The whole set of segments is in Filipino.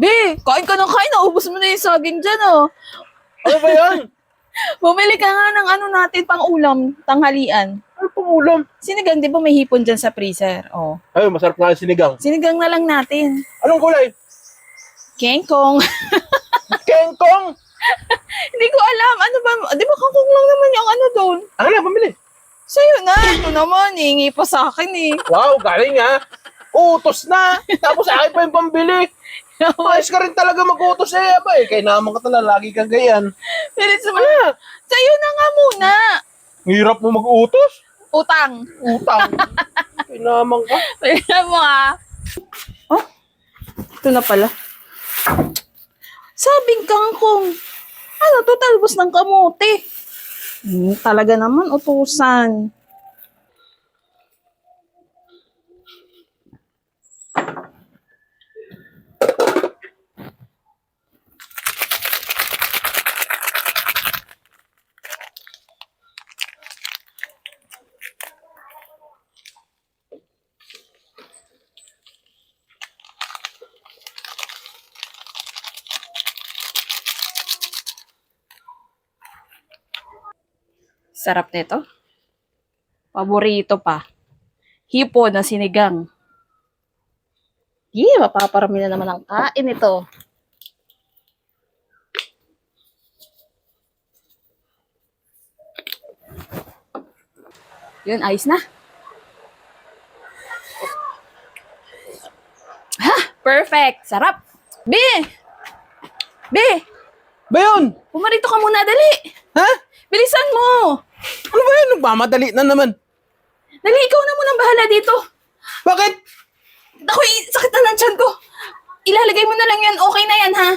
Be, kain ka ng kain. Naubos mo na yung saging dyan, oh. Ano ba yan? Bumili ka nga ng ano natin pang ulam, tanghalian. Ano pang ulam? Sinigang, di ba may hipon dyan sa freezer? Oh. Ay, masarap nga yung sinigang. Sinigang na lang natin. Anong kulay? Kengkong. Kengkong! Hindi ko alam. Ano ba? Di ba kangkong lang naman yung ano doon? Ano na, pamili. Sa'yo na. Ito naman, hingi pa sa akin eh. Wow, galing ha. Utos na. Tapos akin pa yung pambili. Ayos ka rin talaga mag-utos eh. Aba, kaya naman ka talaga. Lagi kang ganyan. Pilit sa mga. Sa'yo na nga muna. Hirap mo mag-utos. Utang. Utang. Kaya naman ka. Tingnan mo ah. Oh, ito na pala. Sabing kangkong. Ano to, talbos ng kamote. Talaga naman, utusan. Sarap nito. Paborito pa. Hipo na sinigang. Mapaparami na naman ang kain ito. Yun, ayos na. Ha! Perfect! Sarap! B! B! Ba yun? Pumarito ka muna, dali! Ha? Bilisan mo! Ano ba yun? Nagmamadali na naman. Dali, ikaw na munang bahala dito. Bakit? Ako, sakit na ng tiyan ko. Ilalagay mo na lang yan. Okay na yan, ha?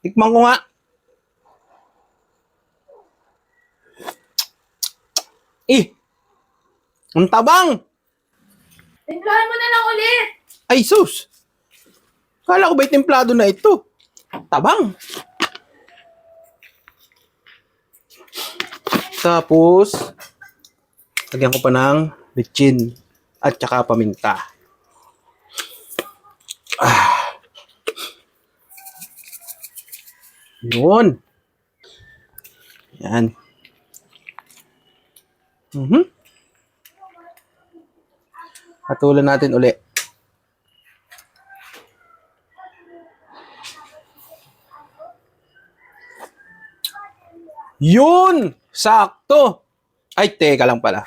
Tikman ko nga. Ang tabang! Timplahan mo na lang ulit. Ay, sus! Kala ko ba'y templado na ito? Tabang! Tapos, lagyan ko pa ng bitchin at saka paminta. Yun. Yan. Patulan natin uli. Yun! Sakto! Ay, teka lang pala.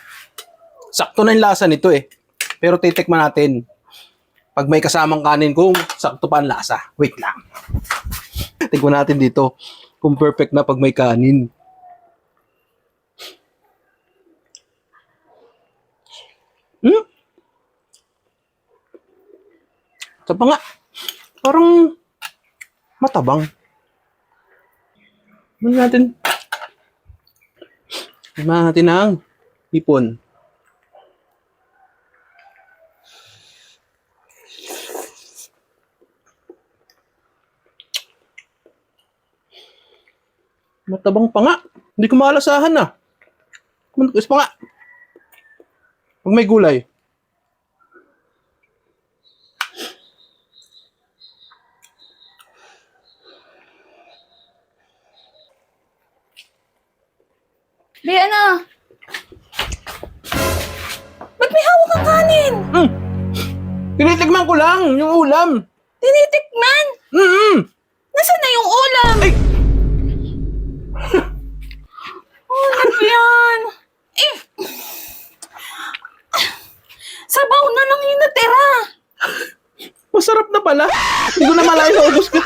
Sakto na yung lasa nito eh. Pero titikman natin pag may kasamang kanin kung sakto pa ang lasa. Wait lang. Tingnan natin dito kung perfect na pag may kanin. Ito pa nga. Parang matabang. Tignan natin ang hipon. Matabang pa nga. Hindi ko maalasahan na. Manukis pa nga. Pag may gulay. Be, ano? Ba't may hawak kang kanin? Tinitigman ko lang yung ulam. Tinitikman? Nasaan na yung ulam? Ay! Ano yan? Eh, sabaw na lang yung natira. Masarap na pala. Hindi ko na malayo na ubos ko.